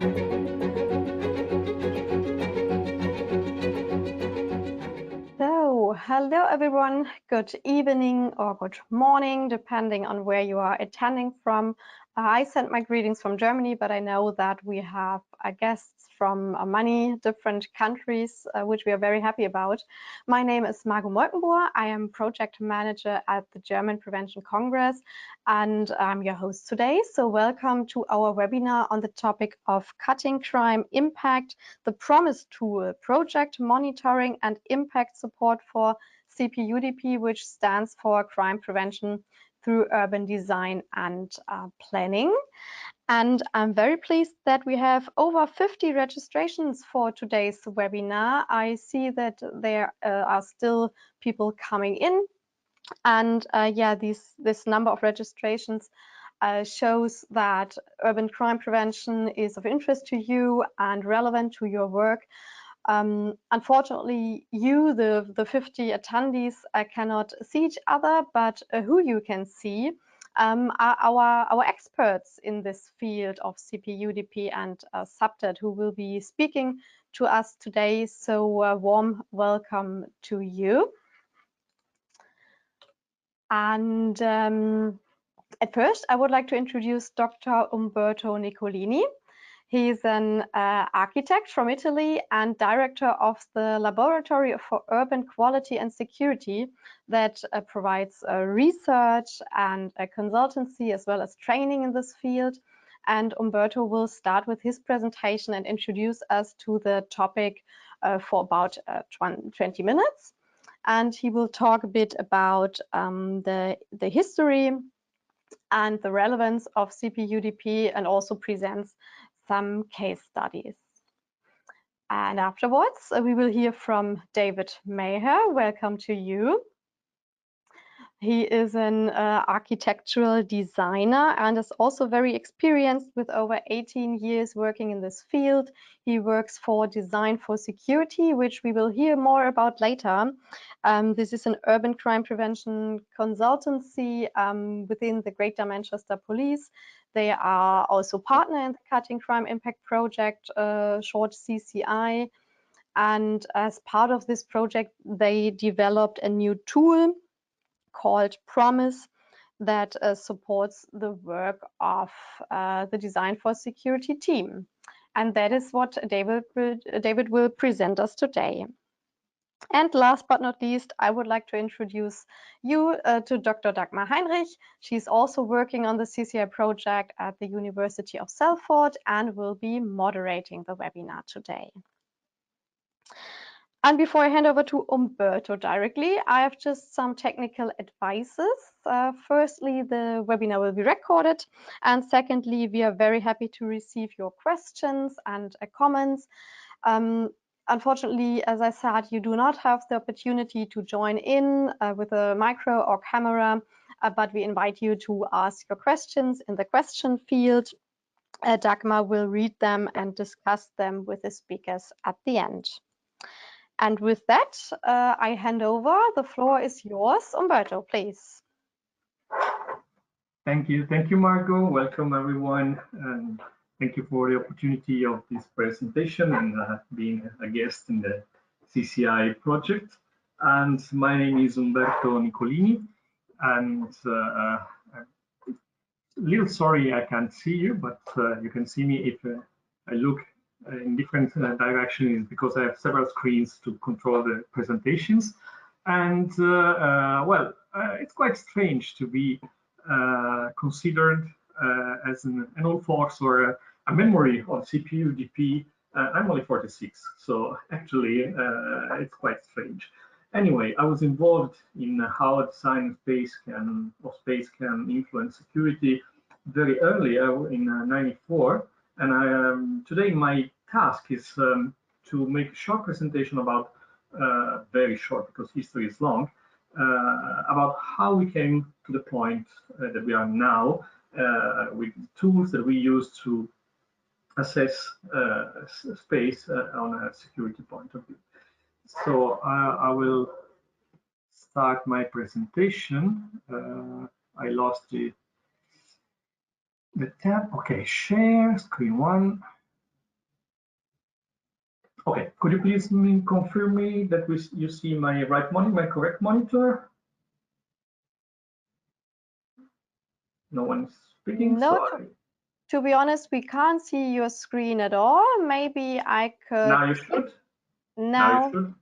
So, hello everyone, good evening or good morning, depending on where you are attending from. I sent my greetings from Germany, but I know that we have guests from many different countries, which we are very happy about. My name is Margot Molkenbohr. I am project manager at the German Prevention Congress, and I'm your host today. So welcome to our webinar on the topic of cutting crime impact, the ProMIS tool, project monitoring and impact support for CP-UDP, which stands for crime prevention through urban design and planning. And I'm very pleased that we have over 50 registrations for today's webinar. I see that there are still people coming in. And yeah, this number of registrations shows that urban crime prevention is of interest to you and relevant to your work. Unfortunately, you, the 50 attendees, cannot see each other, but who you can see are our experts in this field of CP-UDP and CPTED, who will be speaking to us today. So warm welcome to you. And at first, I would like to introduce Dr. Umberto Nicolini. He's an architect from Italy and director of the Laboratory for Urban Quality and Security that provides research and consultancy as well as training in this field. And Umberto will start with his presentation and introduce us to the topic for about 20 minutes. And he will talk a bit about the history and the relevance of CP-UDP, and also presents some case studies. And afterwards, we will hear from David Maher. Welcome to you. He is an architectural designer and is also very experienced with over 18 years working in this field. He works for Design for Security, which we will hear more about later. This is an urban crime prevention consultancy within the Greater Manchester Police. They are also partner in the Cutting Crime Impact Project, short CCI. And as part of this project, they developed a new tool called ProMIS that supports the work of the Design for Security team. And that is what David will present us today. And last but not least, I would like to introduce you to Dr. Dagmar Heinrich. She's also working on the CCI project at the University of Salford and will be moderating the webinar today. And before I hand over to Umberto directly, I have just some technical advices. Firstly, the webinar will be recorded. And secondly, we are very happy to receive your questions and comments. Unfortunately, as I said, you do not have the opportunity to join in with a micro or camera, but we invite you to ask your questions in the question field. Dagmar will read them and discuss them with the speakers at the end. And with that, I hand over. The floor is yours. Umberto, please. Thank you, Margot. Welcome, everyone. And thank you for the opportunity of this presentation and being a guest in the CCI project. And my name is Umberto Nicolini. And a little sorry I can't see you, but you can see me if I look in different directions, because I have several screens to control the presentations. And well, it's quite strange to be considered as an old fox or a memory of CP-UDP. I'm only 46, so actually it's quite strange. Anyway, I was involved in how design of space can influence security very early in '94. And today my task is to make a short presentation about, very short because history is long, about how we came to the point that we are now with tools that we use to assess space on a security point of view. So I will start my presentation. I lost the tab. Okay, share screen one. Okay, could you please confirm me that you see my right monitor, my correct monitor? No one is speaking. No, So to be honest, we can't see your screen at all. Maybe I could. now you should. Now you should.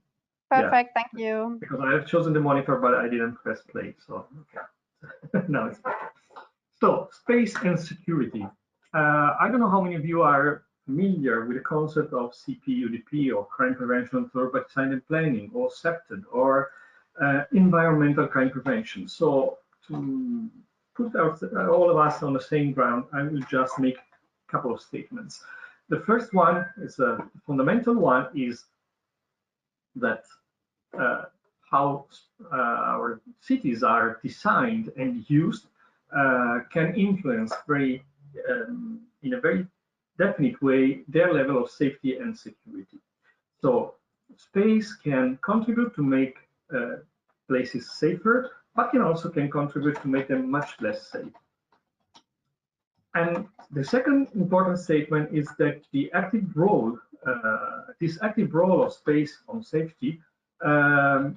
Perfect, Yeah. thank you. Because I have chosen the monitor, but I didn't press play. So okay. Now it's better. So space and security. I don't know how many of you are familiar with the concept of CP-UDP or crime prevention through urban design and planning, or CPTED, or environmental crime prevention. So to put all of us on the same ground, I will just make a couple of statements. The first one is a fundamental one, is that how our cities are designed and used can influence in a very definite way their level of safety and security. So space can contribute to make places safer, but can contribute to make them much less safe. And the second important statement is that the active role, this active role of space on safety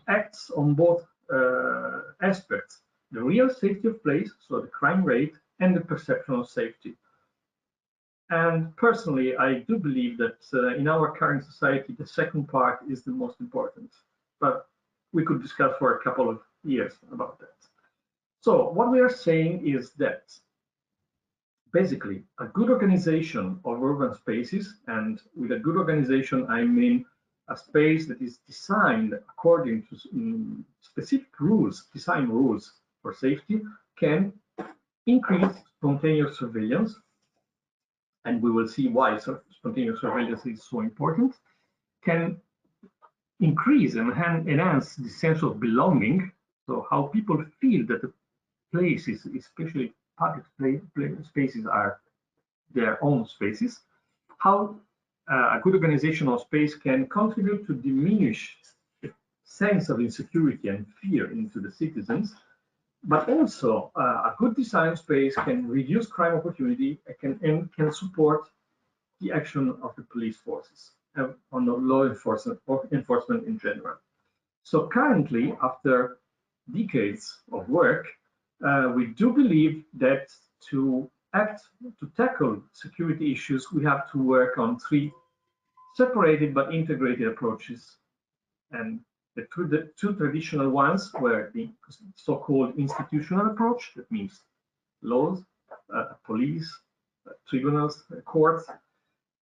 acts on both aspects: the real safety of place, so the crime rate, and the perception of safety. And personally, I do believe that in our current society, the second part is the most important. But we could discuss for a couple of years about that. So what we are saying is that basically a good organization of urban spaces, and with a good organization, I mean a space that is designed according to specific rules, design rules for safety, can increase spontaneous surveillance. And we will see why spontaneous surveillance is so important, can increase and enhance the sense of belonging, so how people feel that the places, especially public spaces, are their own spaces, how a good organizational space can contribute to diminish the sense of insecurity and fear into the citizens, but also a good design space can reduce crime opportunity and can support the action of the police forces on the law enforcement or enforcement in general. So currently, after decades of work, we do believe that to tackle security issues, we have to work on three separated but integrated approaches. And the two traditional ones were the so-called institutional approach, that means laws, police, tribunals, courts.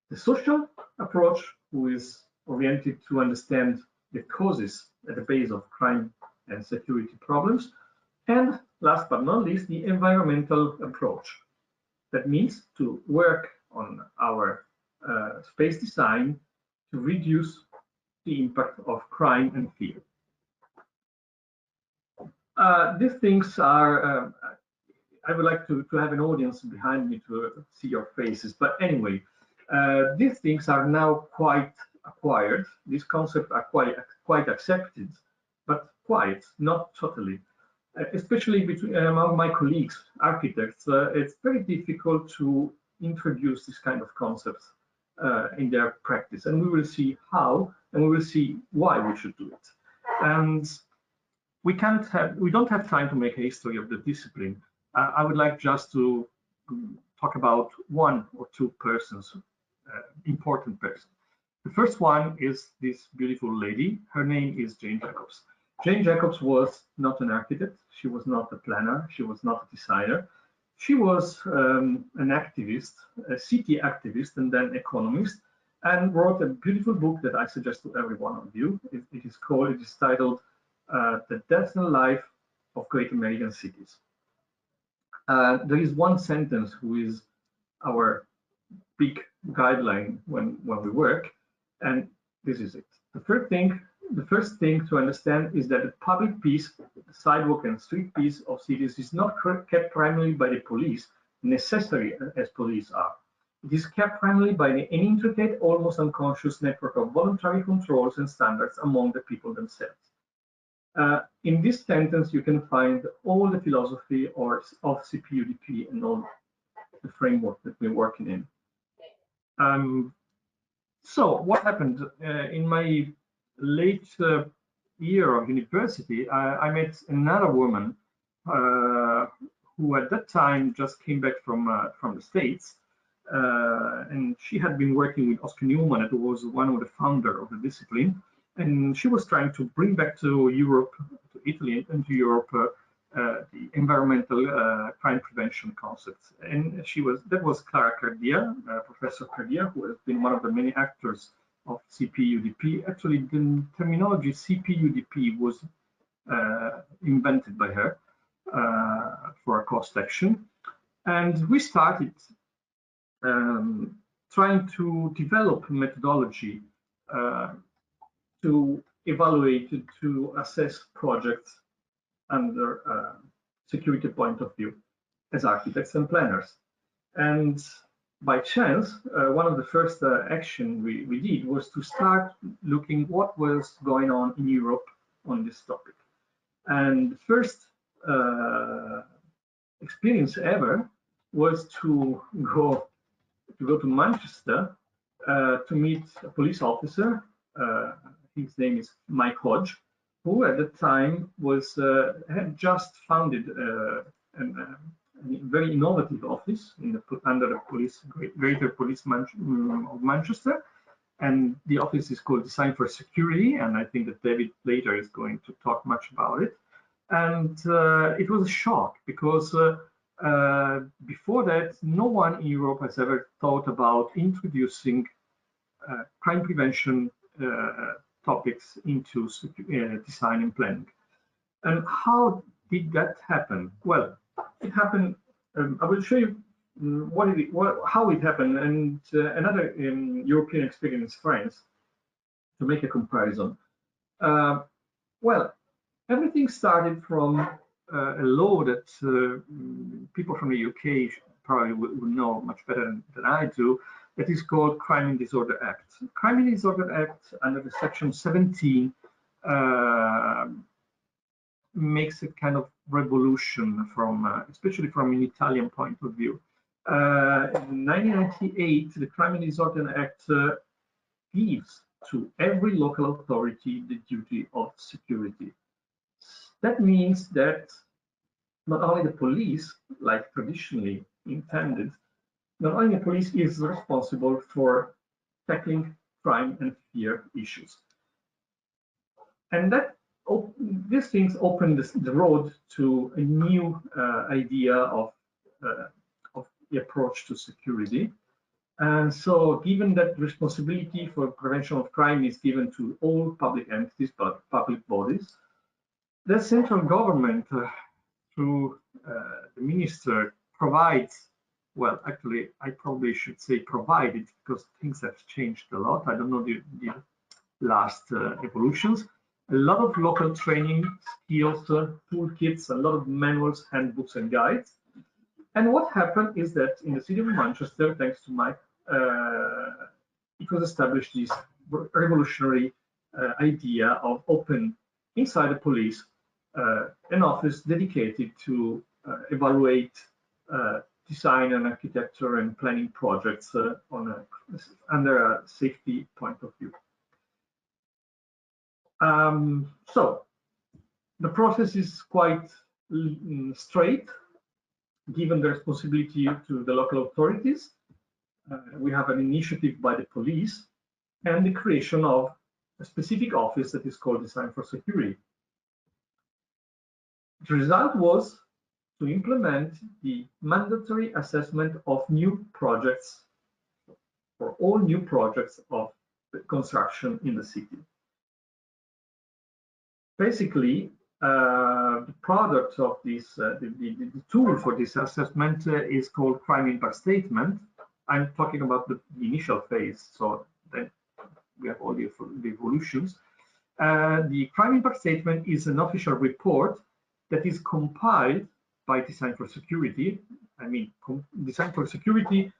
The social approach, who is oriented to understand the causes at the base of crime and security problems. And last but not least, the environmental approach. That means to work on our space design to reduce the impact of crime and fear. These things are, I would like to have an audience behind me to see your faces, but anyway, these things are now quite acquired. These concepts are quite accepted, but quite, not totally. Especially among my colleagues, architects, it's very difficult to introduce this kind of concepts in their practice, and we will see how, and we will see why we should do it. And we don't have time to make a history of the discipline. I would like just to talk about one or two persons, important persons. The first one is this beautiful lady. Her name is Jane Jacobs. Jane Jacobs was not an architect. She was not a planner. She was not a designer. She was an activist, a city activist, and then economist, and wrote a beautiful book that I suggest to every one of you. It is titled The Death and Life of Great American Cities. There is one sentence who is our big guideline when we work, and this is it. The first thing to understand is that the public peace, the sidewalk and street peace of cities is not kept primarily by the police, necessary as police are. It is kept primarily by an intricate, almost unconscious network of voluntary controls and standards among the people themselves. In this sentence, you can find all the philosophy of CP-UDP and all the framework that we're working in. So what happened in my late year of university? I met another woman who at that time just came back from the States, and she had been working with Oscar Newman, who was one of the founder of the discipline, and she was trying to bring back to Europe, to Italy, and to Europe the environmental crime prevention concepts. And that was Clara Cardia, Professor Cardia, who has been one of the many actors of CP-UDP. Actually, the terminology CP-UDP was invented by her for a cost action. And we started trying to develop a methodology to evaluate, to assess projects under security point of view as architects and planners. And by chance, one of the first action we did was to start looking what was going on in Europe on this topic. And the first experience ever was to go to Manchester to meet a police officer. His name is Mike Hodge, who at the time had just founded a very innovative office under the Greater Police of Manchester, and the office is called Design for Security, and I think that David later is going to talk much about it. And it was a shock because before that, no one in Europe has ever thought about introducing crime prevention topics into design and planning. And how did that happen? Well, it happened. I will show you how it happened, and another European experience, France, to make a comparison. Well, everything started from a law that people from the UK probably would know much better than I do, that is called Crime and Disorder Act. Crime and Disorder Act, under the Section 17, makes a kind of revolution especially from an Italian point of view. In 1998, the Crime and Disorder Act gives to every local authority the duty of security. That means that not only the police, like traditionally intended, not only the police is responsible for tackling crime and fear issues. And these things open the road to a new idea of the approach to security. And so given that responsibility for prevention of crime is given to all public entities, public bodies, the central government, through the minister, provides, well, actually, I probably should say provided, because things have changed a lot. I don't know the last evolutions. A lot of local training, skills, toolkits, a lot of manuals, handbooks, and guides. And what happened is that in the city of Manchester, thanks to Mike, it was established this revolutionary idea of open inside the police an office dedicated to evaluate design and architecture and planning projects under a safety point of view. So the process is quite straight, given the responsibility to the local authorities. We have an initiative by the police and the creation of a specific office that is called Design for Security. The result was to implement the mandatory assessment of new projects for all new projects of construction in the city. Basically, the product of this, the tool for this assessment is called Crime Impact Statement. I'm talking about the initial phase, so then we have all the evolutions. The Crime Impact Statement is an official report that is compiled by Design for Security. I mean, Design for Security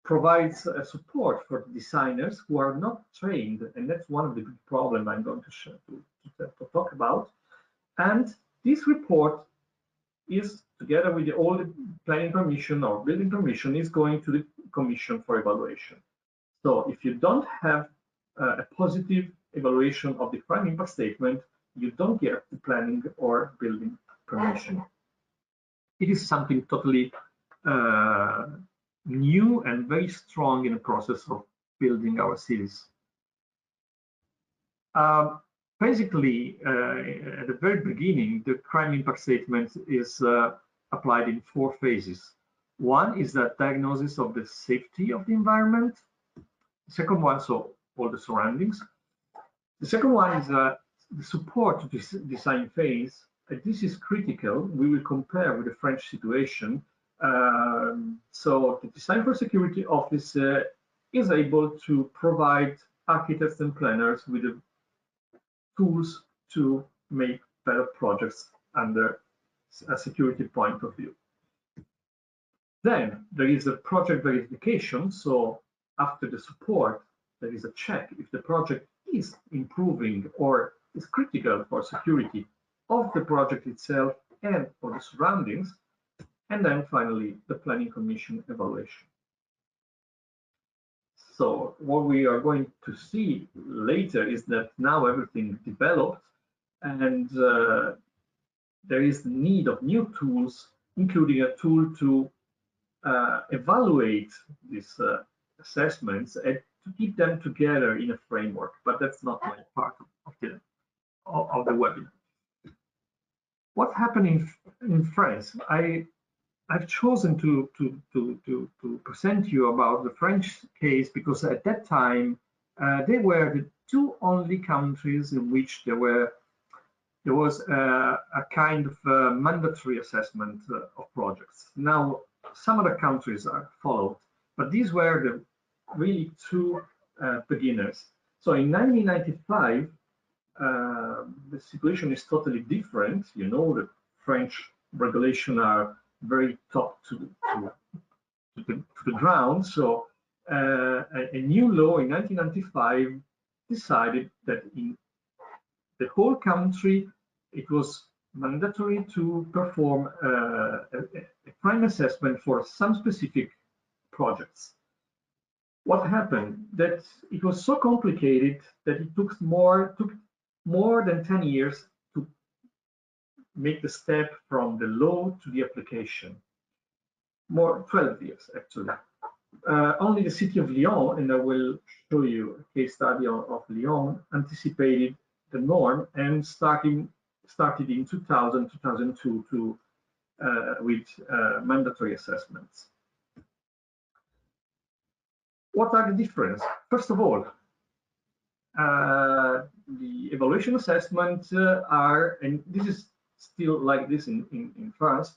provides support for designers who are not trained, and that's one of the big problems I'm going to talk about. And this report is, together with all the planning permission or building permission, is going to the commission for evaluation. So if you don't have a positive evaluation of the crime impact statement, you don't get the planning or building permission. It is something totally new and very strong in the process of building our cities. Basically, at the very beginning, the crime impact statement is applied in 4 phases. One is the diagnosis of the safety of the environment. The second one, so all the surroundings. The second one is the support to this design phase. This is critical. We will compare with the French situation. So the Design for Security Office is able to provide architects and planners with the tools to make better projects under a security point of view. Then there is a project verification. So after the support, there is a check if the project is improving or is critical for security of the project itself and for the surroundings. And then finally, the Planning Commission evaluation. So what we are going to see later is that now everything developed, and there is the need of new tools, including a tool to evaluate these assessments and to keep them together in a framework. But that's not my part of the webinar. What's happening in France? I've chosen to present you about the French case because at that time they were the 2 only countries in which there was a kind of mandatory assessment of projects. Now some other countries are followed, but these were the really 2 beginners. So in 1995, the situation is totally different. You know, the French regulation are very top to the ground. So a new law in 1995 decided that in the whole country it was mandatory to perform a crime assessment for some specific projects. What happened? That it was so complicated that it took more than 10 years to make the step from the law to the application. 12 years actually. Only the city of Lyon, and I will show you a case study of Lyon, anticipated the norm and started in 2000, 2002 with mandatory assessments. What are the differences? First of all, the evaluation assessments are, and this is still like this in France,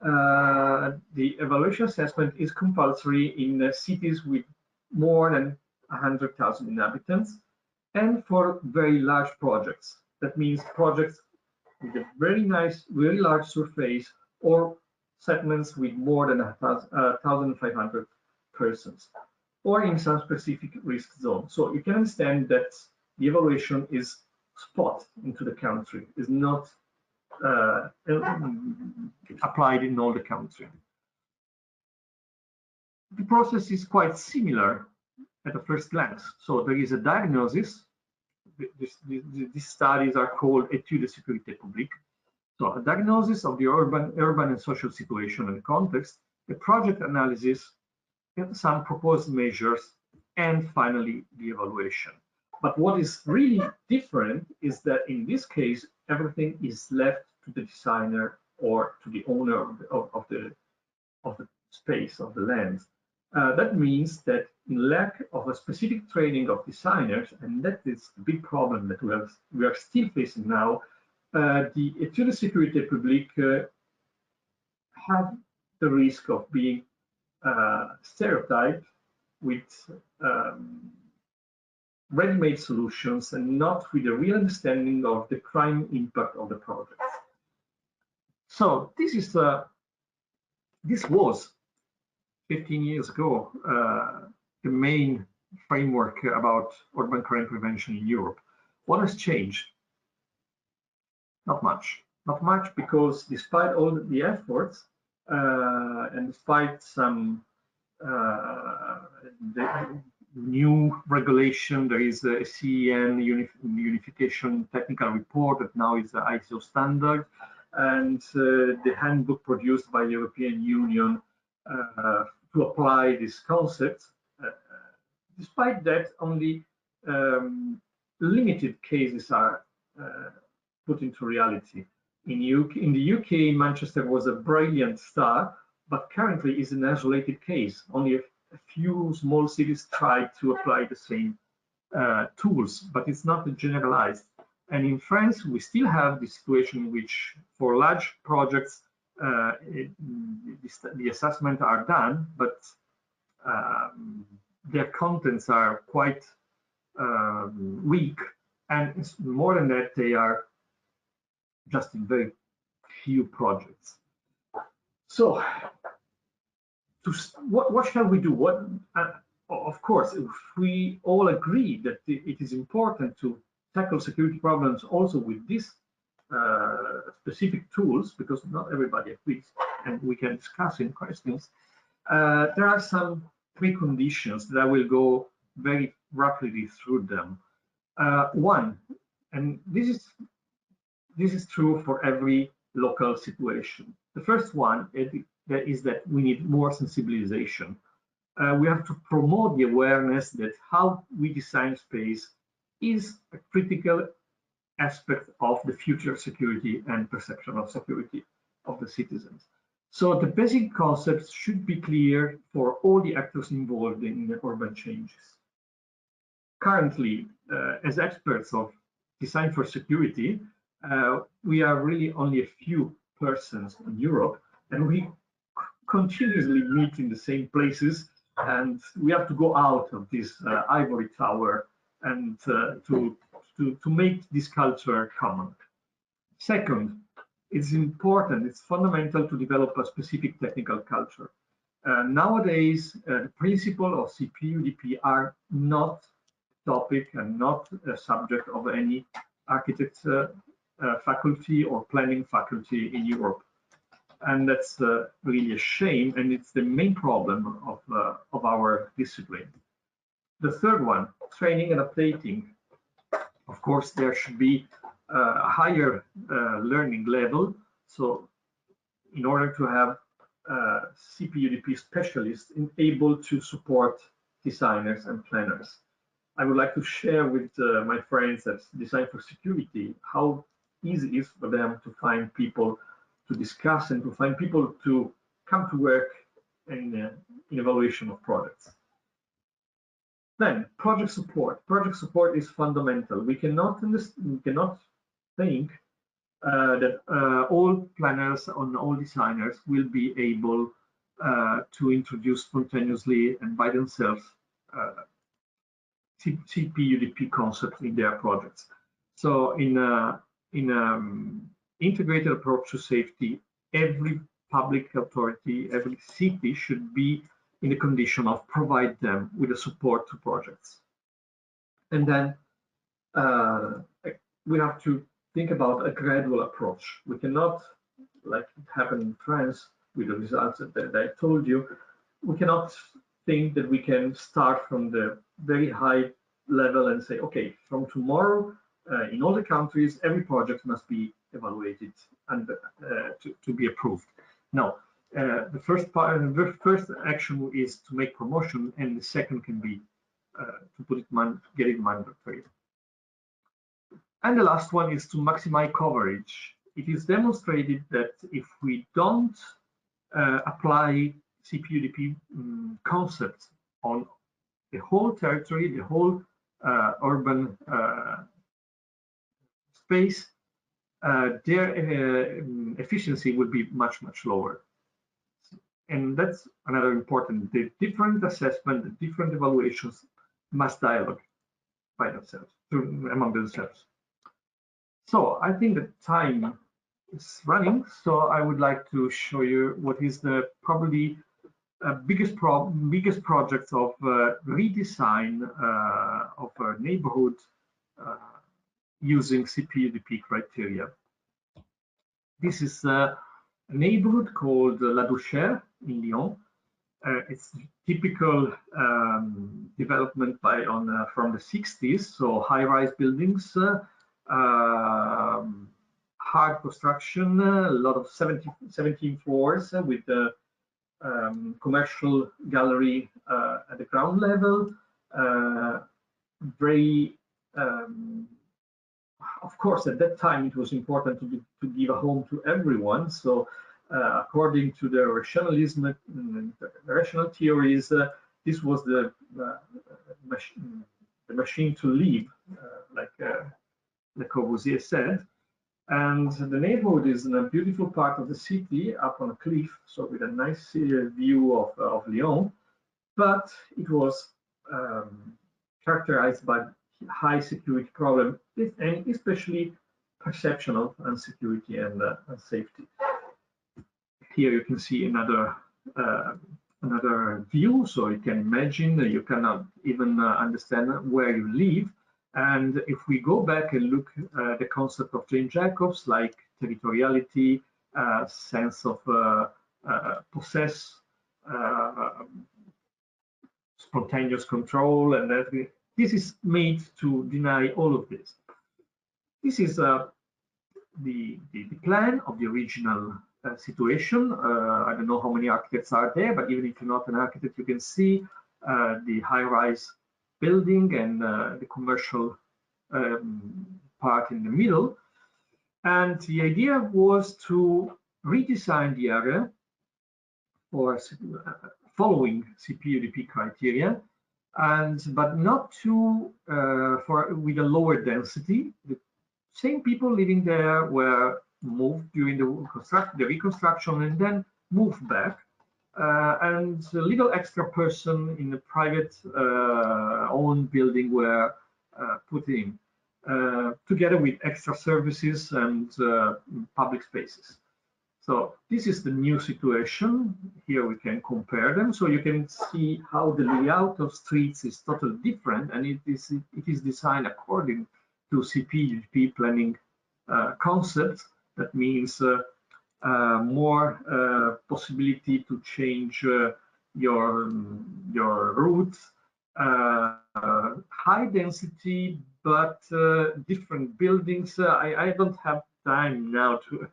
the evaluation assessment is compulsory in cities with more than 100,000 inhabitants and for very large projects. That means projects with a very large surface or settlements with more than 1,500 persons, or in some specific risk zone. So you can understand that the evaluation is spot into the country, is not applied in all the country. The process is quite similar at a first glance. So there is a diagnosis. These studies are called Études de sécurité publique. So a diagnosis of the urban and social situation and context, a project analysis, some proposed measures, and finally the evaluation. But what is really different is that in this case, everything is left to the designer or to the owner of the space, of the land. That means that in lack of a specific training of designers, and that is the big problem that we are still facing now, the Études de sécurité publique have the risk of being stereotyped with ready-made solutions and not with a real understanding of the crime impact of the project. So this was 15 years ago the main framework about urban crime prevention in Europe. What has changed? Not much. Not much, because despite all the efforts and despite some new regulation. There is a CEN unification technical report that now is the ISO standard, and the handbook produced by the European Union to apply this concept. Despite that, only limited cases are put into reality. In the UK, Manchester was a brilliant star, but currently is an isolated case. Only a few small cities tried to apply the same tools, but it's not generalized. And in France, we still have the situation in which for large projects, the assessment are done, but their contents are quite weak. And more than that, they are just in very few projects. So, what shall we do? Of course, if we all agree that it is important to tackle security problems also with these specific tools, because not everybody agrees, and we can discuss in questions, there are some preconditions that I will go very rapidly through them. One, and this is true for every local situation. The first one is that we need more sensibilization. We have to promote the awareness that how we design space is a critical aspect of the future security and perception of security of the citizens. So the basic concepts should be clear for all the actors involved in the urban changes. Currently, as experts of design for security, we are really only a few persons in Europe, and we continuously meet in the same places, and we have to go out of this ivory tower and to make this culture common. Second, it's important, it's fundamental to develop a specific technical culture. Nowadays, the principle of CP-UDP are not topic and not a subject of any architecture faculty or planning faculty in Europe. And that's really a shame, and it's the main problem of our discipline. The third one, training and updating. Of course, there should be a higher learning level. So in order to have CP-UDP specialists able to support designers and planners. I would like to share with my friends at Design for Security how easy it is for them to find people to discuss and to find people to come to work in evaluation of projects. Then project support. Project support is fundamental. We cannot think that all planners and all designers will be able to introduce spontaneously and by themselves CP-UDP concept in their projects. So in integrated approach to safety, every public authority, every city should be in the condition of provide them with the support to projects. And then we have to think about a gradual approach. We cannot, like it happened in France with the results that I told you, we cannot think that we can start from the very high level and say, okay, from tomorrow, in all the countries, every project must be evaluated and to be approved. No, the first action is to make promotion, and the second can be to put it get it mandatory. And the last one is to maximize coverage. It is demonstrated that if we don't apply CP-UDP concepts on the whole territory, the whole urban space, their efficiency would be much, much lower. And that's another important, the different assessment, the different evaluations must dialogue by themselves, among themselves. So I think the time is running, so I would like to show you what is the probably biggest projects of redesign of a neighborhood using CP-UDP criteria. This is a neighborhood called La Douchère in Lyon. it's typical development from the 60s, so high-rise buildings, hard construction, a lot of 17 floors with the commercial gallery at the ground level. Very, of course, at that time it was important to give a home to everyone. So, according to the rationalism, rational theories, this was the machine to live, like Le Corbusier said. And the neighborhood is in a beautiful part of the city, up on a cliff, so with a nice view of Lyon. But it was characterized by high security problem, and especially perception of insecurity and safety. Here you can see another view, so you can imagine you cannot even understand where you live. And if we go back and look at the concept of Jane Jacobs, like territoriality, sense of possess, spontaneous control, and everything, this is made to deny all of this. This is the plan of the original situation. I don't know how many architects are there, but even if you're not an architect, you can see the high-rise building and the commercial part in the middle. And the idea was to redesign the area for following CP-UDP criteria, but not to with a lower density. The same people living there were moved during the reconstruction and then moved back. And a little extra person in a private owned building were put in, together with extra services and public spaces. So this is the new situation. Here we can compare them. So you can see how the layout of streets is totally different, and it is designed according to CP-UDP planning concepts. That means more possibility to change your route, high density, but different buildings. I don't have time now to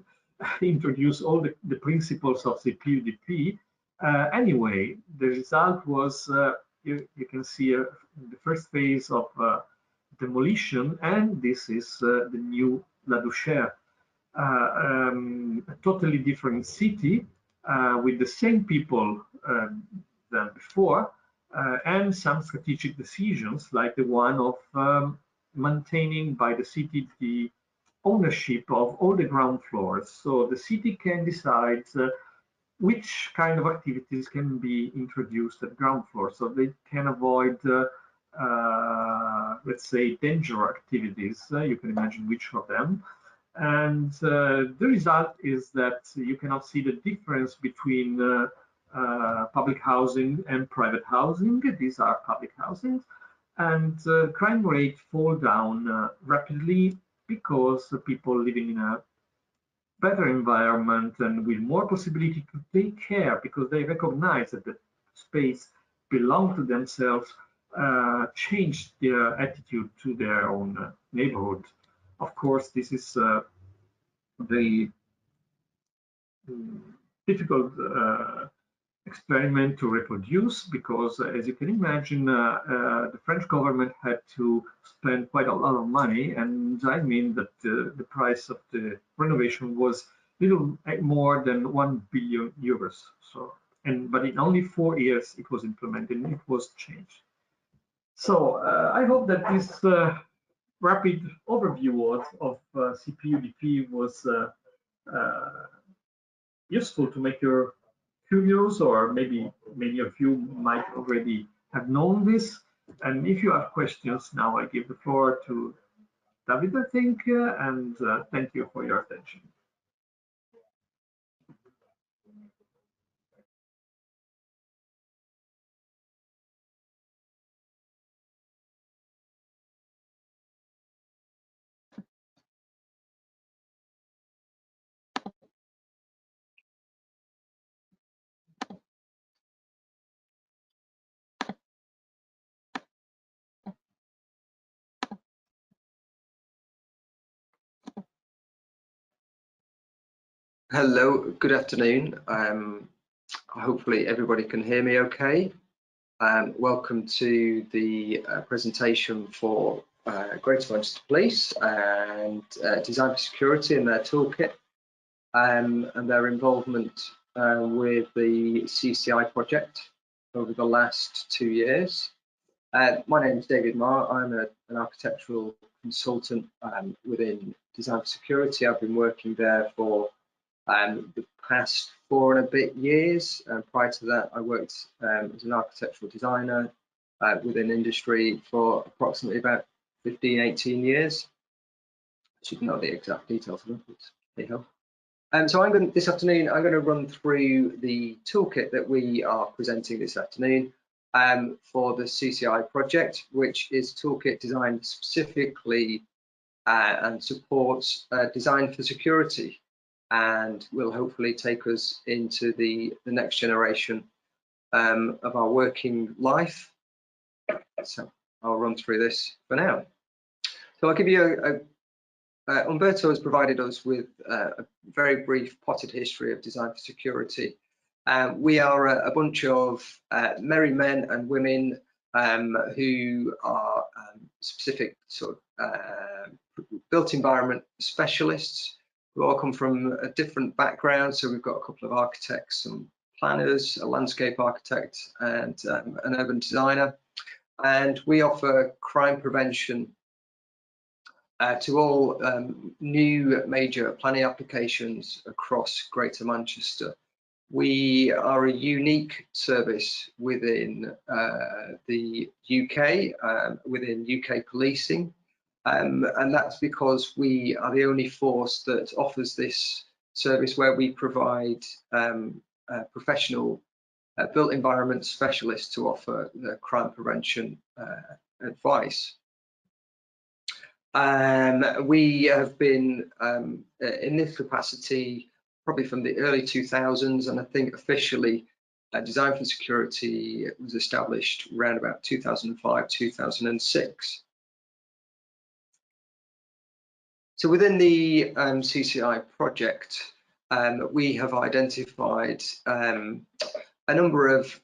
introduce all the principles of CP-UDP. Anyway, the result was you can see the first phase of demolition, and this is the new La Duchère. A totally different city with the same people than before, and some strategic decisions like the one of maintaining by the city the ownership of all the ground floors. So the city can decide which kind of activities can be introduced at ground floor, so they can avoid let's say danger activities. You can imagine which of them. And the result is that you cannot see the difference between public housing and private housing. These are public housing, and crime rate fall down rapidly because people living in a better environment and with more possibility to take care, because they recognize that the space belongs to themselves, change their attitude to their own neighborhood. Of course, this is very difficult experiment to reproduce, because as you can imagine, the French government had to spend quite a lot of money, and I mean that the price of the renovation was little more than 1 billion euros. So, but in only 4 years it was implemented and it was changed. So I hope that this rapid overview of CP-UDP was useful to make you curious, or maybe many of you might already have known this. And if you have questions, now I give the floor to David, I think, and thank you for your attention. Hello, good afternoon. Hopefully everybody can hear me okay. Welcome to the presentation for Greater Manchester Police and Design for Security and their toolkit and their involvement with the CCI project over the last 2 years. My name is David Marr. I'm an architectural consultant within Design for Security. I've been working there for the past 4 and a bit years. Prior to that, I worked as an architectural designer within industry for approximately about 15, 18 years. I should know the exact details of it, but hey ho. So this afternoon, I'm going to run through the toolkit that we are presenting this afternoon for the CCI project, which is a toolkit designed specifically and supports design for security, and will hopefully take us into the next generation of our working life. So I'll run through this for now. So I'll give you Umberto has provided us with a very brief potted history of design for security. We are a bunch of merry men and women who are specific sort of built environment specialists who all come from a different background. So we've got a couple of architects, some planners, a landscape architect, and an urban designer. And we offer crime prevention to all new major planning applications across Greater Manchester. We are a unique service within the UK, within UK policing. And that's because we are the only force that offers this service where we provide professional built environment specialists to offer the crime prevention advice. We have been in this capacity probably from the early 2000s, and I think officially Design for Security was established around about 2005, 2006. So within the CCI project, we have identified a number of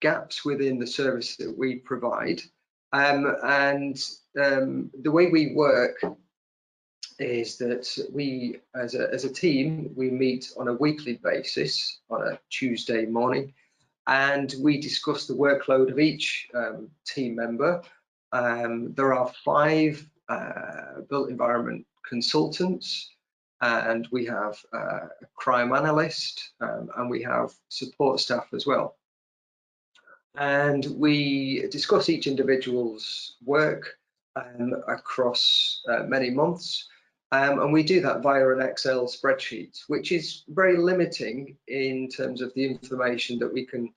gaps within the service that we provide. And the way we work is that we, as a team, we meet on a weekly basis on a Tuesday morning, and we discuss the workload of each team member. There are 5 built environment consultants, and we have a crime analyst, and we have support staff as well. And we discuss each individual's work across many months, and we do that via an Excel spreadsheet, which is very limiting in terms of the information that we can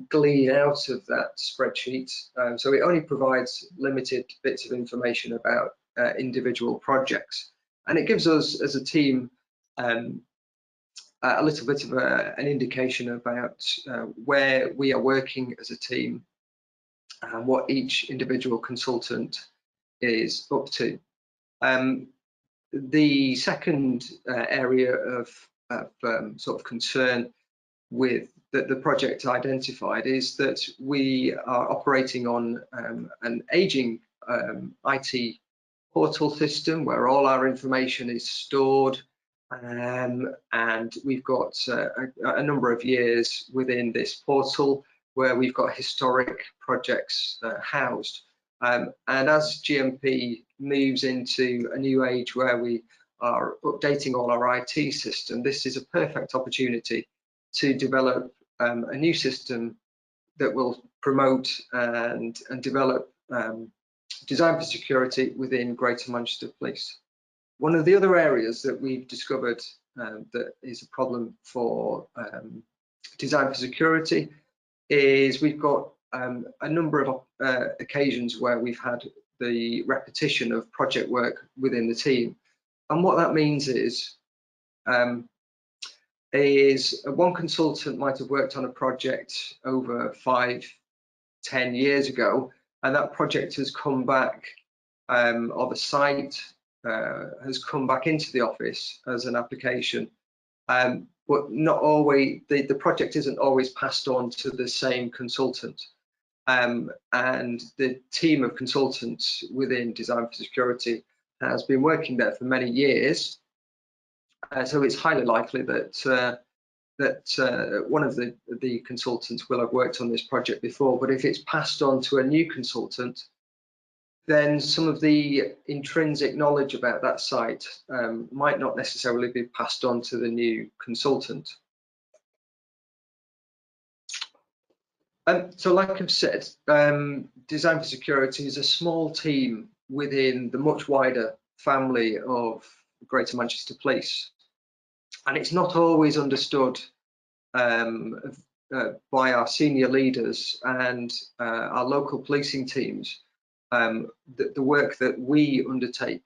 glean out of that spreadsheet. So it only provides limited bits of information about individual projects, and it gives us as a team a little bit of an indication about where we are working as a team and what each individual consultant is up to. The second area of sort of concern with the project identified is that we are operating on an aging IT portal system where all our information is stored, and we've got a number of years within this portal where we've got historic projects housed. And as GMP moves into a new age where we are updating all our IT system, this is a perfect opportunity to develop a new system that will promote and develop design for security within Greater Manchester Police. One of the other areas that we've discovered that is a problem for design for security is we've got a number of occasions where we've had the repetition of project work within the team. And what that means is one consultant might have worked on a project over 5-10 years ago, and that project has come back, or the site has come back into the office as an application but not always, the project isn't always passed on to the same consultant. And the team of consultants within Design for Security has been working there for many years. So it's highly likely that one of the consultants will have worked on this project before, but if it's passed on to a new consultant, then some of the intrinsic knowledge about that site might not necessarily be passed on to the new consultant. So like I've said, Design for Security is a small team within the much wider family of Greater Manchester Police. And it's not always understood by our senior leaders and our local policing teams, the work that we undertake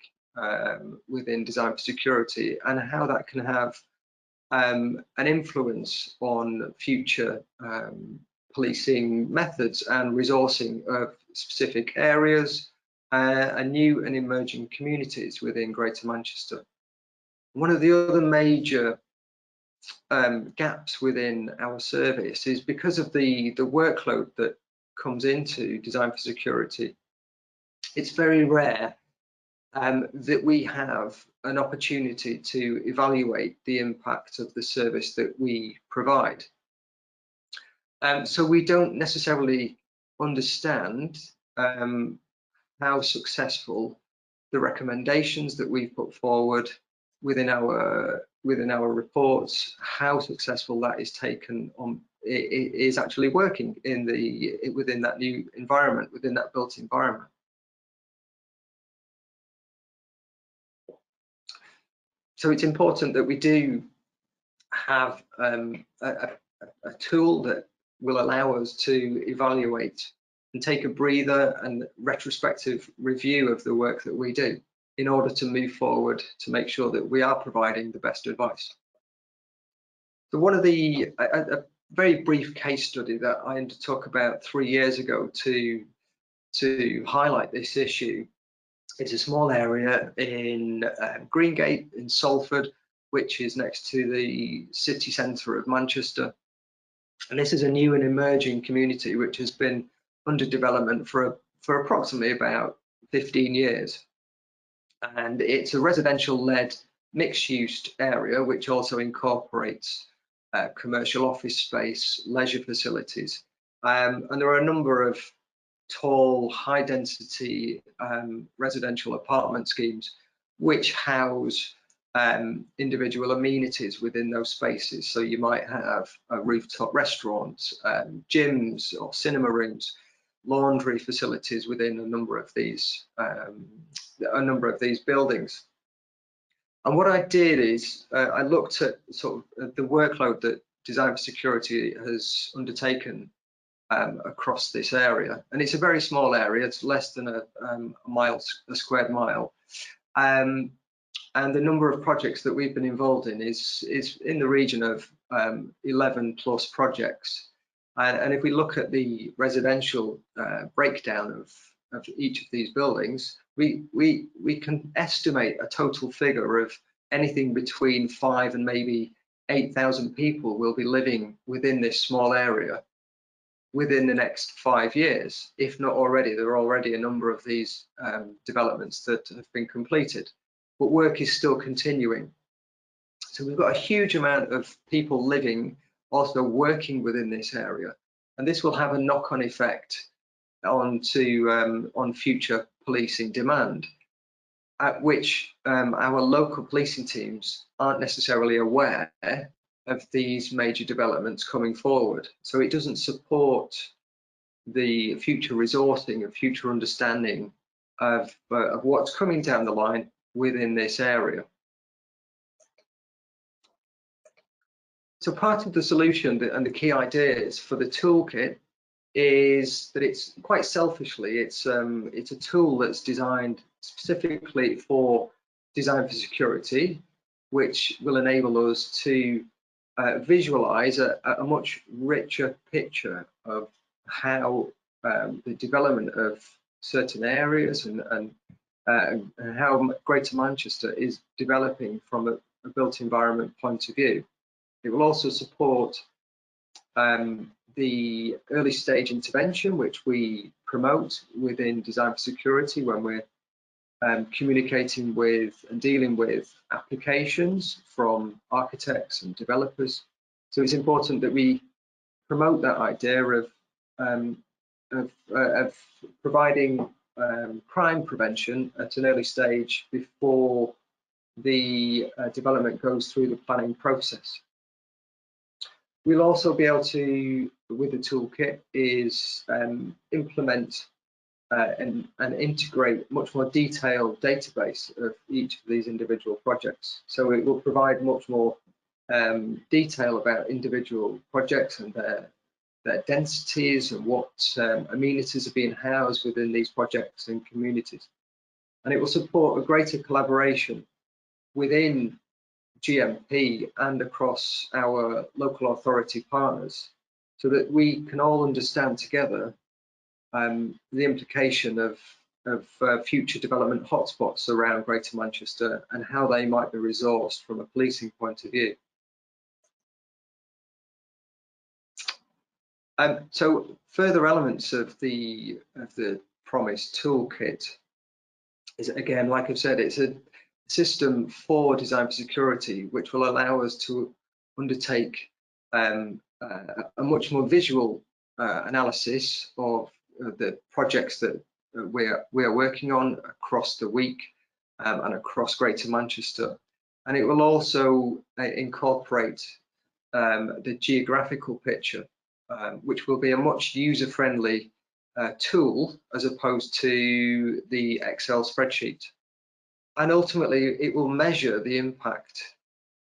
within Design for Security and how that can have an influence on future policing methods and resourcing of specific areas and new and emerging communities within Greater Manchester. One of the other major gaps within our service is because of the workload that comes into Design for Security. It's very rare that we have an opportunity to evaluate the impact of the service that we provide. So we don't necessarily understand how successful the recommendations that we've put forward within our reports, how successful that is taken on, is actually working within that new environment, within that built environment. So it's important that we do have a tool that will allow us to evaluate and take a breather and retrospective review of the work that we do in order to move forward to make sure that we are providing the best advice. So one of a very brief case study that I undertook about 3 years ago to highlight this issue. It's a small area in Greengate in Salford, which is next to the city centre of Manchester. And this is a new and emerging community which has been under development for approximately about 15 years. And it's a residential-led mixed-use area which also incorporates commercial office space, leisure facilities. And there are a number of tall, high-density residential apartment schemes which house individual amenities within those spaces. So you might have a rooftop restaurant, gyms or cinema rooms, laundry facilities within a number of these buildings. And what I did is I looked at sort of the workload that Design for Security has undertaken across this area, and it's a very small area. It's less than a squared mile, and the number of projects that we've been involved in is in the region of 11 plus projects. And if we look at the residential breakdown of each of these buildings, we can estimate a total figure of anything between 5,000 and maybe 8,000 people will be living within this small area within the next 5 years, if not already. There are already a number of these developments that have been completed, but work is still continuing. So we've got a huge amount of people living, also working within this area, and this will have a knock-on effect on future policing demand, at which our local policing teams aren't necessarily aware of these major developments coming forward. So it doesn't support the future resourcing and future understanding of what's coming down the line within this area. So part of the solution and the key ideas for the toolkit is that it's quite selfishly, it's a tool that's designed specifically for Design for Security, which will enable us to visualize a much richer picture of how the development of certain areas and how Greater Manchester is developing from a built environment point of view. It will also support the early stage intervention, which we promote within Design for Security when we're communicating with and dealing with applications from architects and developers. So it's important that we promote that idea of providing crime prevention at an early stage before the development goes through the planning process. We'll also be able to, with the toolkit, is implement and integrate much more detailed database of each of these individual projects. So it will provide much more detail about individual projects and their densities and what amenities are being housed within these projects and communities. And it will support a greater collaboration within GMP and across our local authority partners, so that we can all understand together the implication of future development hotspots around Greater Manchester and how they might be resourced from a policing point of view. So further elements of the ProMIS toolkit is, again, like I've said, it's a system for Design for Security, which will allow us to undertake a much more visual analysis of the projects that we are working on across the week and across Greater Manchester. And it will also incorporate the geographical picture, which will be a much user-friendly tool as opposed to the Excel spreadsheet. And ultimately, it will measure the impact,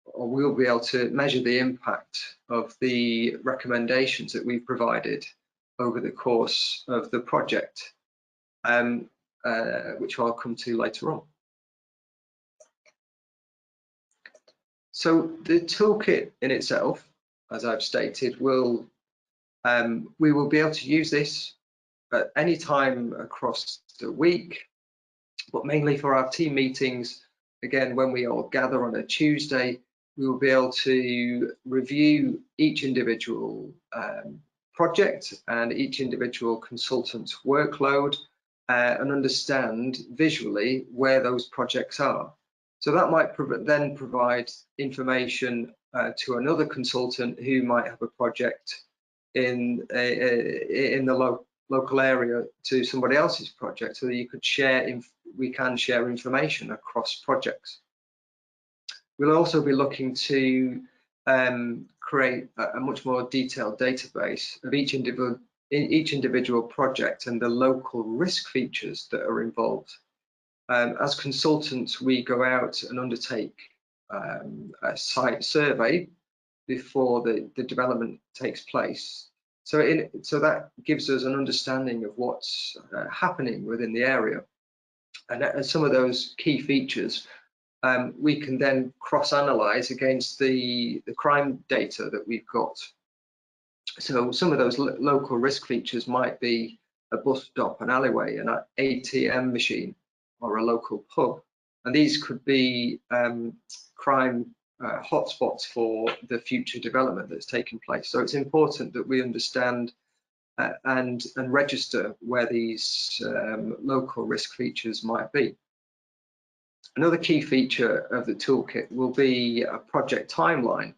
or we'll be able to measure the impact of the recommendations that we've provided over the course of the project, which I'll come to later on. So the toolkit in itself, as I've stated, we will be able to use this at any time across the week, but mainly for our team meetings. Again, when we all gather on a Tuesday, we will be able to review each individual project and each individual consultant's workload and understand visually where those projects are. So that might then provide information to another consultant who might have a project in the local area to somebody else's project, so that you could share, we can share information across projects. We'll also be looking to create a much more detailed database of each individual project and the local risk features that are involved. As consultants, we go out and undertake a site survey before the development takes place. So that gives us an understanding of what's happening within the area. And some of those key features we can then cross-analyze against the crime data that we've got. So some of those local risk features might be a bus stop, an alleyway, an ATM machine, or a local pub. And these could be crime hotspots for the future development that's taking place. So it's important that we understand and register where these local risk features might be. Another key feature of the toolkit will be a project timeline,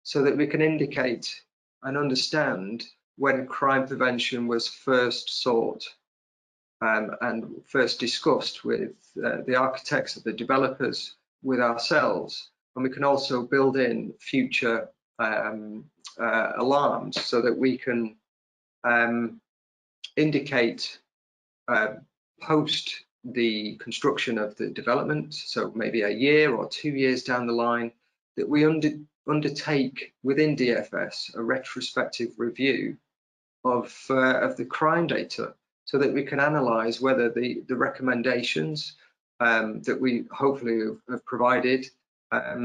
so that we can indicate and understand when crime prevention was first sought and first discussed with the architects, the developers, with ourselves. And we can also build in future alarms, so that we can indicate post the construction of the development, so maybe a year or 2 years down the line, that we undertake within DFS a retrospective review of the crime data, so that we can analyse whether the recommendations that we hopefully have provided,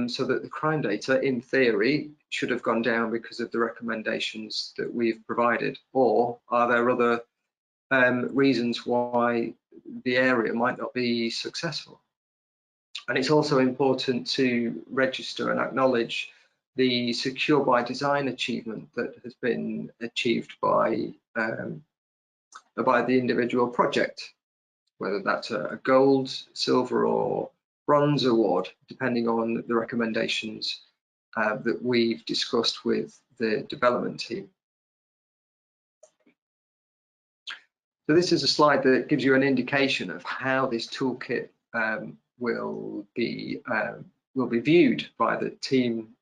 so that the crime data in theory should have gone down because of the recommendations that we've provided, or are there other reasons why the area might not be successful. And it's also important to register and acknowledge the secure by design achievement that has been achieved by the individual project, whether that's a gold, silver or bronze award, depending on the recommendations that we've discussed with the development team. So this is a slide that gives you an indication of how this toolkit will be viewed by the team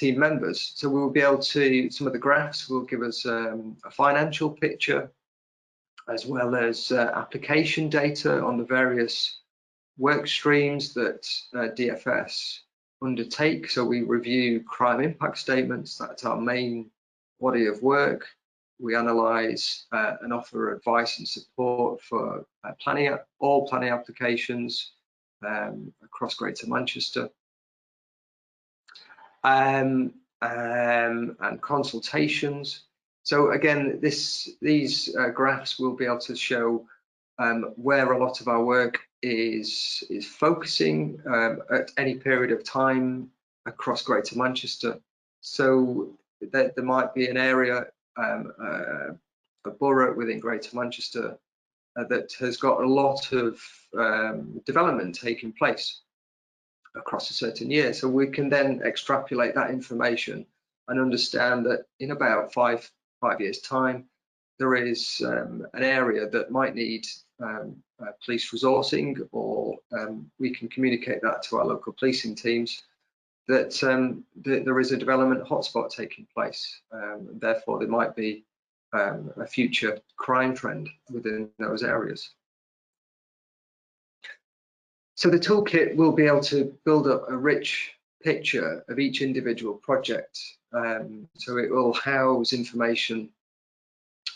members. So we'll be able to, some of the graphs will give us a financial picture, as well as application data on the various work streams that DFS undertake. So we review crime impact statements, that's our main body of work. We analyse and offer advice and support for all planning applications across Greater Manchester. And consultations. So again, these graphs will be able to show where a lot of our work is focusing at any period of time across Greater Manchester. So there might be an area, a borough within Greater Manchester that has got a lot of development taking place across a certain year. So we can then extrapolate that information and understand that in about five years' time, there is an area that might need police resourcing, or we can communicate that to our local policing teams that there is a development hotspot taking place. Therefore, there might be a future crime trend within those areas. So the toolkit will be able to build up a rich picture of each individual project. So it will house information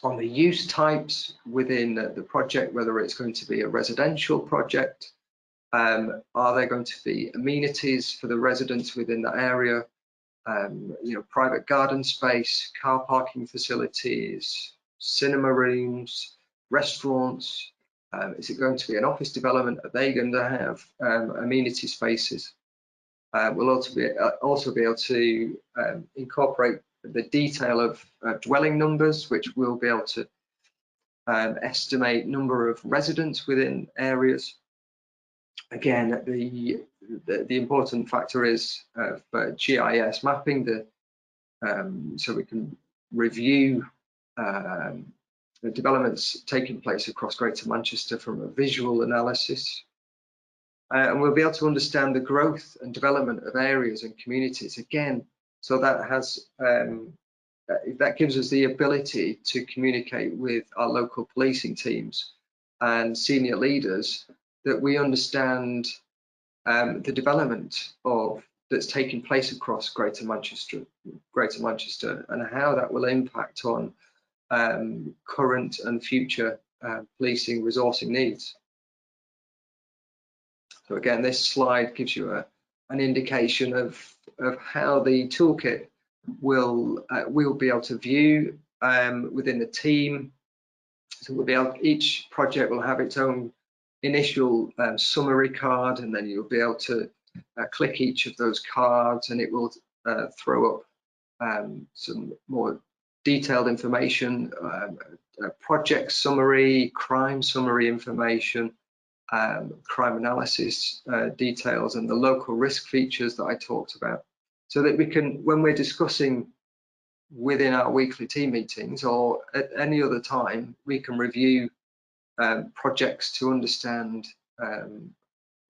on the use types within the project, whether it's going to be a residential project, are there going to be amenities for the residents within that area, private garden space, car parking facilities, cinema rooms, restaurants. Is it going to be an office development? Are they going to have amenity spaces? We'll also be able to incorporate the detail of dwelling numbers, which will be able to estimate number of residents within areas. Again, the important factor is for GIS mapping, so we can review the developments taking place across Greater Manchester from a visual analysis. And we'll be able to understand the growth and development of areas and communities again. So that has that gives us the ability to communicate with our local policing teams and senior leaders, that we understand the development that's taking place across Greater Manchester, and how that will impact on current and future policing resourcing needs. So again, this slide gives you an indication of how the toolkit will be able to view within the team. So we'll be able, each project will have its own initial summary card, and then you'll be able to click each of those cards, and it will throw up some more detailed information, project summary, crime summary information, crime analysis details, and the local risk features that I talked about, so that we can, when we're discussing within our weekly team meetings or at any other time, we can review projects to understand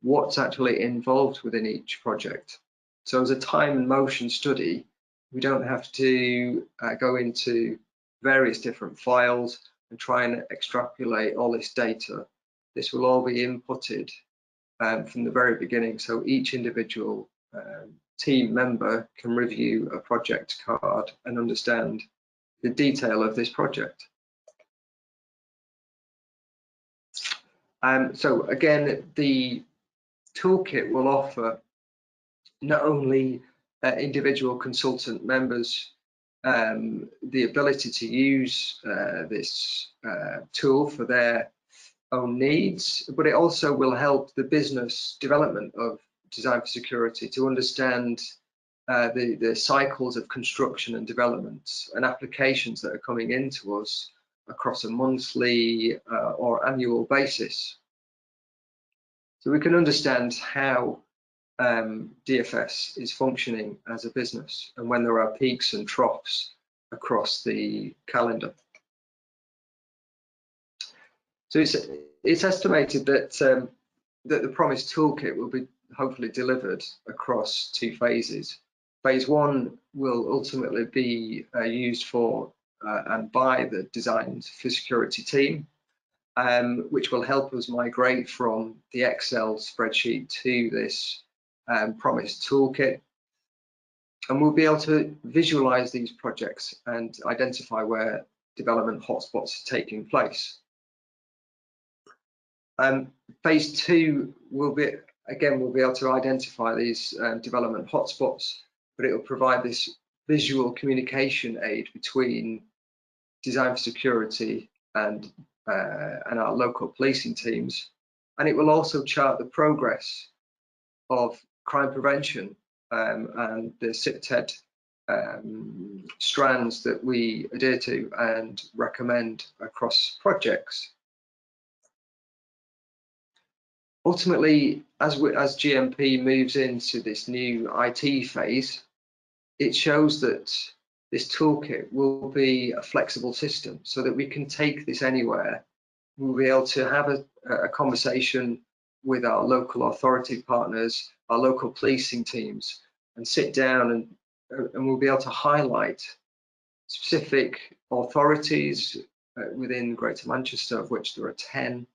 what's actually involved within each project. So as a time and motion study, we don't have to go into various different files and try and extrapolate all this data. This will all be inputted from the very beginning, so each individual team member can review a project card and understand the detail of this project. So again, the toolkit will offer not only individual consultant members the ability to use this tool for their own needs, but it also will help the business development of design for security to understand the cycles of construction and development and applications that are coming into us across a monthly or annual basis. So we can understand how DFS is functioning as a business and when there are peaks and troughs across the calendar. So it's estimated that that the ProMIS toolkit will be hopefully delivered across 2 phases. Phase 1 will ultimately be used for and by the Design for Security team, which will help us migrate from the Excel spreadsheet to this ProMIS toolkit. And we'll be able to visualize these projects and identify where development hotspots are taking place. Phase 2 will be, again, we'll be able to identify these development hotspots, but it will provide this visual communication aid between Design for Security and our local policing teams. And it will also chart the progress of crime prevention and the CPTED strands that we adhere to and recommend across projects. Ultimately, as GMP moves into this new IT phase, it shows that this toolkit will be a flexible system so that we can take this anywhere. We'll be able to have a conversation with our local authority partners, our local policing teams, and sit down and we'll be able to highlight specific authorities within Greater Manchester, of which there are 10.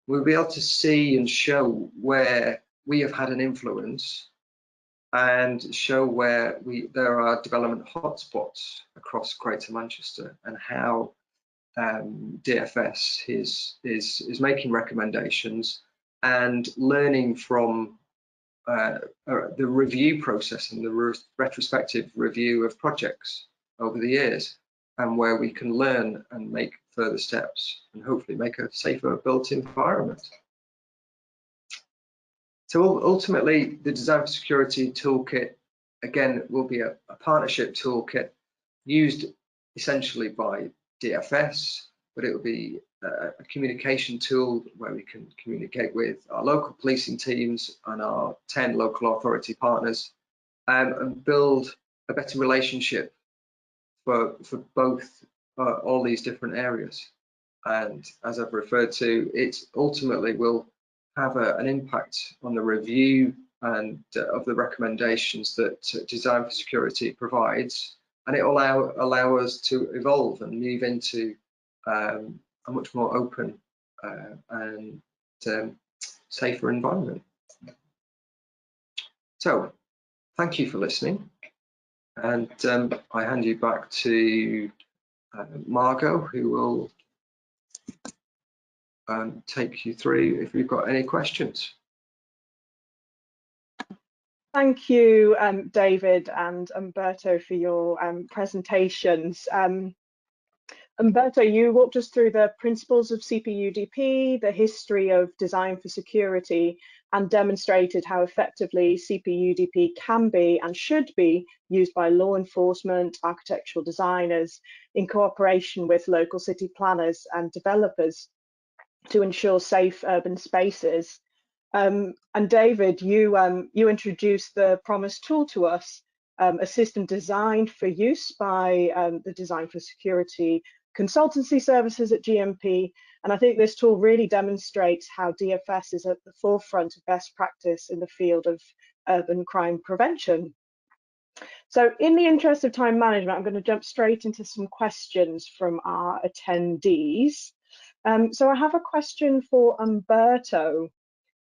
We'll be able to see and show where we have had an influence and show where there are development hotspots across Greater Manchester and how DFS is making recommendations and learning from the review process and the retrospective review of projects over the years, and where we can learn and make further steps and hopefully make a safer built environment. So ultimately, the Design for Security toolkit, again, will be a partnership toolkit used essentially by DFS, but it will be a communication tool where we can communicate with our local policing teams and our 10 local authority partners and build a better relationship for both all these different areas. And as I've referred to, it ultimately will have an impact on the review and of the recommendations that Design for Security provides, and it will allow us to evolve and move into a much more open and safer environment. So thank you for listening, and I hand you back to Margot, who will take you through if you've got any questions. Thank you, David and Umberto, for your presentations. Umberto, you walked us through the principles of CP-UDP, the history of Design for Security, and demonstrated how effectively CP-UDP can be and should be used by law enforcement, architectural designers, in cooperation with local city planners and developers to ensure safe urban spaces. And David, you introduced the ProMIS tool to us, a system designed for use by the Design for Security consultancy services at GMP. And I think this tool really demonstrates how DFS is at the forefront of best practice in the field of urban crime prevention. So in the interest of time management, I'm going to jump straight into some questions from our attendees. So I have a question for Umberto.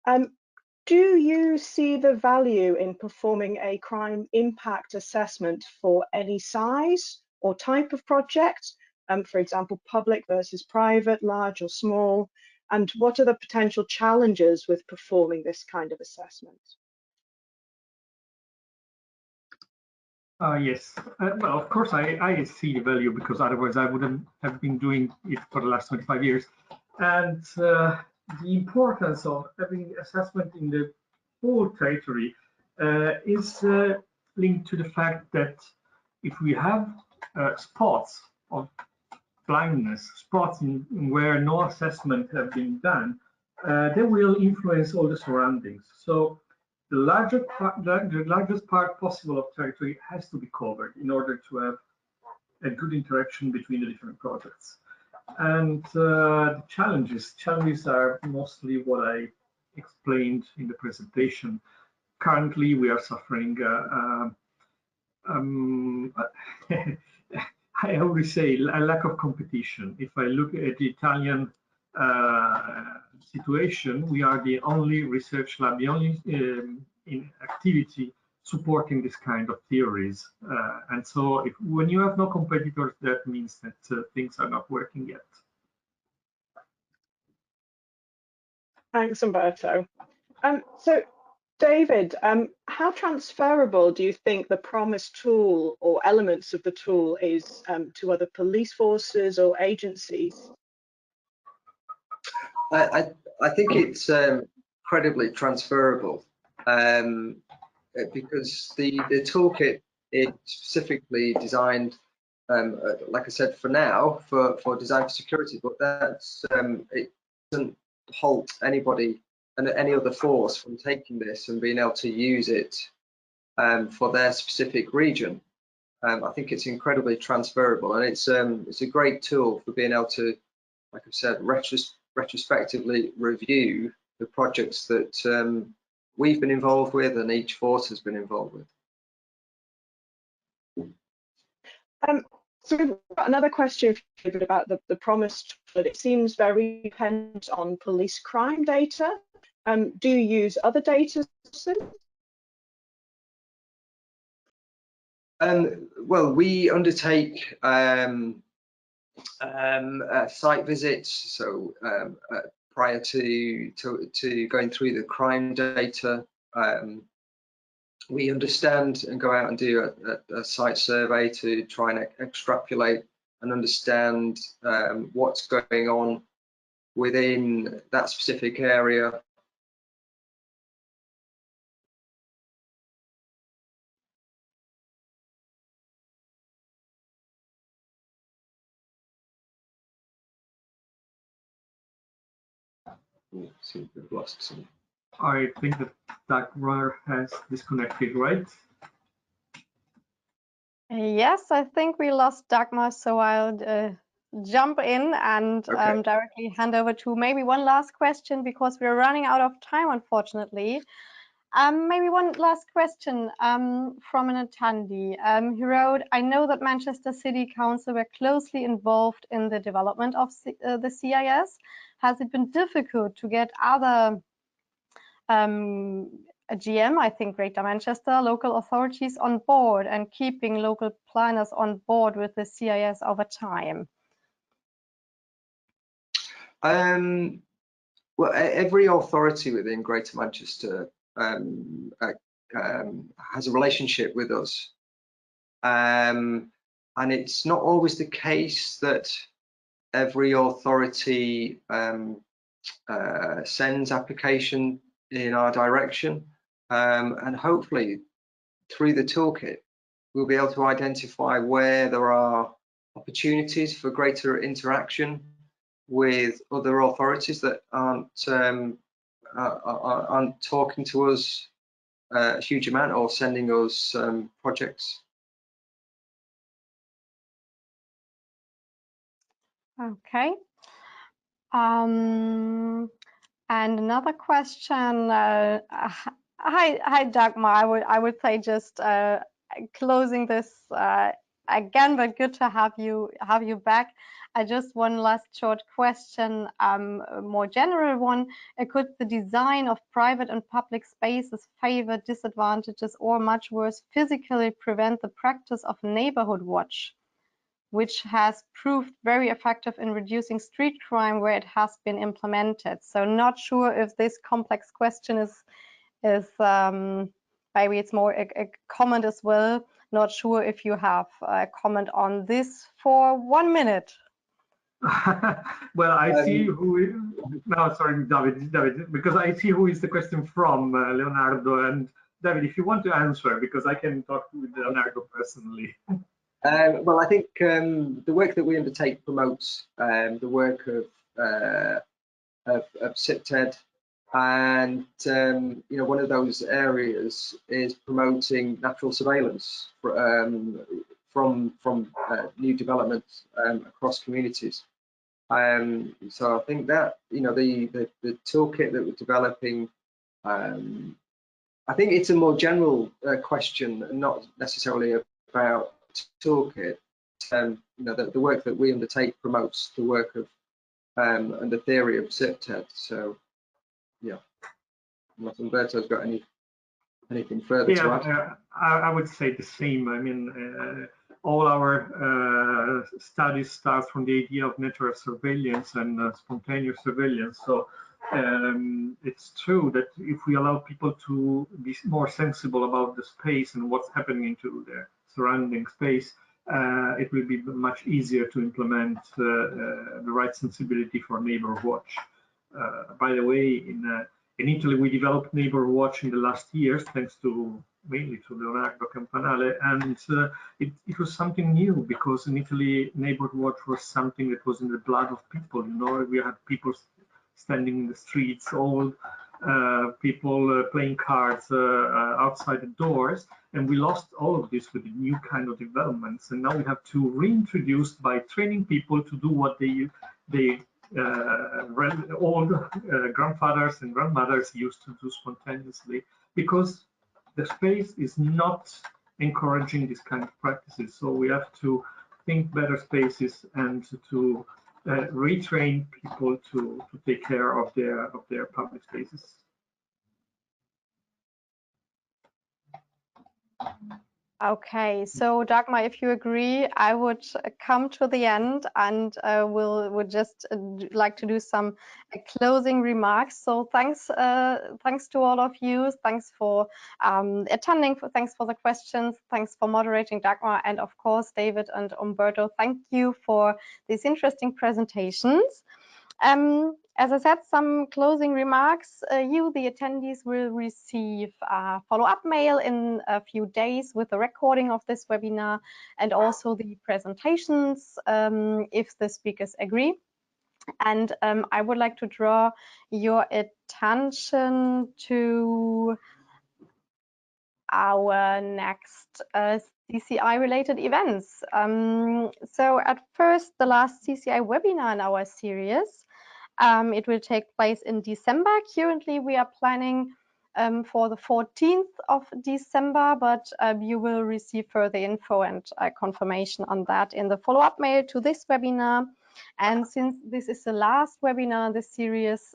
Do you see the value in performing a crime impact assessment for any size or type of project? For example, public versus private, large or small? And what are the potential challenges with performing this kind of assessment? Yes, well, of course, I see the value, because otherwise I wouldn't have been doing it for the last 25 years. And the importance of having assessment in the whole territory is linked to the fact that if we have spots of blindness, spots where no assessment have been done, they will influence all the surroundings. So the largest part possible of territory has to be covered in order to have a good interaction between the different projects. And the challenges are mostly what I explained in the presentation. Currently, we are suffering I always say a lack of competition. If I look at the Italian situation, we are the only research lab, the only in activity supporting this kind of theories. And so when you have no competitors, that means that things are not working yet. Thanks, Umberto. So, David, how transferable do you think the ProMIS tool or elements of the tool is to other police forces or agencies? I think it's incredibly transferable because the toolkit is specifically designed, like I said, for now for design for security, but that's it doesn't halt anybody and any other force from taking this and being able to use it for their specific region. I think it's incredibly transferable, and it's a great tool for being able to, like I've said, retrospectively review the projects that we've been involved with and each force has been involved with. So we've got another question about the ProMIS tool. It seems very dependent on police crime data. Do you use other data sources? Well, we undertake site visits, so prior to going through the crime data, we understand and go out and do a site survey to try and extrapolate and understand what's going on within that specific area. Seems we've lost some. I think that Dagmar has disconnected, right? Yes, I think we lost Dagmar, so I'll jump in and directly hand over to maybe one last question because we're running out of time, unfortunately. Maybe one last question from an attendee. He wrote, I know that Manchester City Council were closely involved in the development of the CIS. Has it been difficult to get other GM, I think Greater Manchester, local authorities on board and keeping local planners on board with the CIS over time? Well, every authority within Greater Manchester has a relationship with us, and it's not always the case that every authority sends application in our direction, and hopefully through the toolkit we'll be able to identify where there are opportunities for greater interaction with other authorities that aren't talking to us a huge amount or sending us projects. Okay. And another question. Hi, Dagmar. I would say just closing this again, but good to have you back. Just one last short question, a more general one. Could the design of private and public spaces favor disadvantages or, much worse, physically prevent the practice of neighborhood watch, which has proved very effective in reducing street crime where it has been implemented? So not sure if this complex question is maybe it's more a comment as well. Not sure if you have a comment on this for 1 minute. Well, I see who is, no, sorry, David, because I see who is the question from, Leonardo, and David, if you want to answer, because I can talk with Leonardo personally. Well, I think the work that we undertake promotes the work of CPTED, and one of those areas is promoting natural surveillance from new developments across communities. So I think that the toolkit that we're developing, I think it's a more general question, not necessarily about toolkit. The work that we undertake promotes the work of and the theory of CPTED. So yeah, unless Umberto's got anything further to add. I would say the same. I mean, all our studies start from the idea of natural surveillance and spontaneous surveillance. So it's true that if we allow people to be more sensible about the space and what's happening into the surrounding space, it will be much easier to implement the right sensibility for Neighbor Watch. By the way, in Italy, we developed Neighbor Watch in the last years, thanks to mainly to Leonardo Campanale, and it was something new, because in Italy, Neighbor Watch was something that was in the blood of people. We had people standing in the streets, old people playing cards outside the doors, and we lost all of this with the new kind of developments. And now we have to reintroduce by training people to do what old grandfathers and grandmothers used to do spontaneously, because the space is not encouraging this kind of practices. So we have to think better spaces and to retrain people to take care of their public spaces. Okay, so Dagmar, if you agree, I would come to the end and would just like to do some closing remarks. So thanks to all of you. Thanks for attending. Thanks for the questions. Thanks for moderating, Dagmar, and of course, David and Umberto. Thank you for these interesting presentations. As I said, some closing remarks. You, the attendees, will receive a follow-up mail in a few days with a recording of this webinar and also the presentations, if the speakers agree. And I would like to draw your attention to our next CCI-related events. So at first, the last CCI webinar in our series, it will take place in December. Currently, we are planning for the 14th of December, but you will receive further info and confirmation on that in the follow-up mail to this webinar. And since this is the last webinar in this series,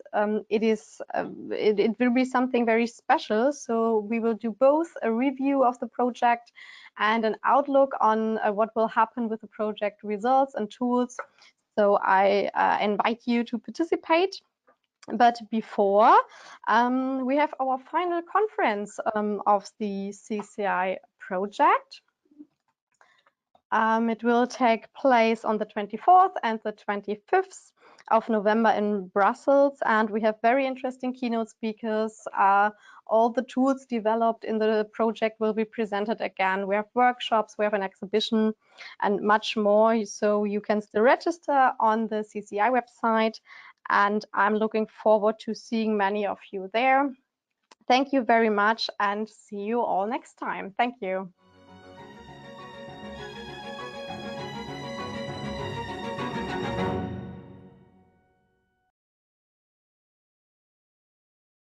it will be something very special. So we will do both a review of the project and an outlook on what will happen with the project results and tools. So I invite you to participate. But before, we have our final conference of the CCI project. It will take place on the 24th and the 25th of November in Brussels, and we have very interesting keynote speakers. All the tools developed in the project will be presented again. We have workshops, we have an exhibition, and much more. So you can still register on the CCI website, and I'm looking forward to seeing many of you there. Thank you very much, and see you all next time. Thank you.